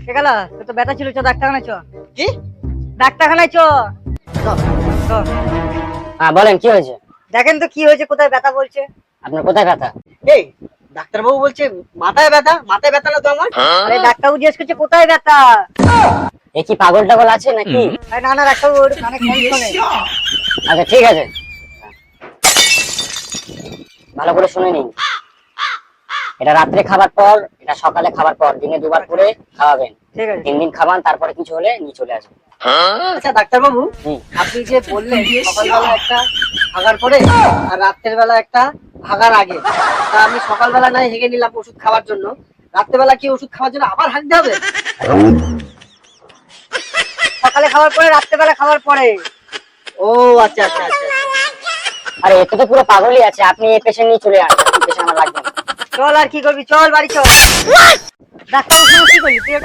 কে গেল? তোর তো ব্যথা ছিল, চ ডাক্তারখানায় চ। কি? ডাক্তারখানায় চ। চ। হ্যাঁ বলেন, কি হয়েছে? দেখেন তো কি হয়েছে, কোথায় ব্যথা বলছে। আপনার কোথায় ব্যথা? এই ডাক্তারবাবু বলছে মাথায় ব্যথা। মাথায় ব্যথা না তো আমার। আরে ডাক্তারবাবু জিজ্ঞেস করছে কোথায় ব্যথা। এ কি পাগল টাগল আছে নাকি? আরে না না, ডাক্তারবাবু ওর কানে কম শোনে। আচ্ছা ঠিক আছে, ভালো করে শুনে নিন। এটা রাত্রে খাবার পর, এটা সকালে খাবার পর, দিনে দুবার করে খাওয়াবেন। ঠিক আছে। 3 দিন খাবান, তারপরে কিছু হলে নিয়ে চলে আসবেন। আচ্ছা ডাক্তারবাবু, হুম। আপনি যে বললেন সকালবেলা একটা ভাগার পরে আর রাত্রের বেলা একটা ভাগার আগে, তা আমি সকালবেলা নাই হেগে নিলাম ওষুধ খাওয়ার জন্য, রাত্রেবেলা কি ওষুধ খাওয়ার জন্য আবার হাঁকতে হবে? সকালে খাওয়ার পরে, রাত্রেবেলা খাওয়ার পরে। ও আচ্ছা আচ্ছা আচ্ছা। আরে এতে তো পুরো পাগলই আছে, আপনি এই পেশেন্ট নিয়ে চলে আসেন, পেশেন্ট আমার লাগবে না। চল, আর কি করবি, চল বাড়ি চল। ডাক্তারবাবু কি করলি তুই এটা?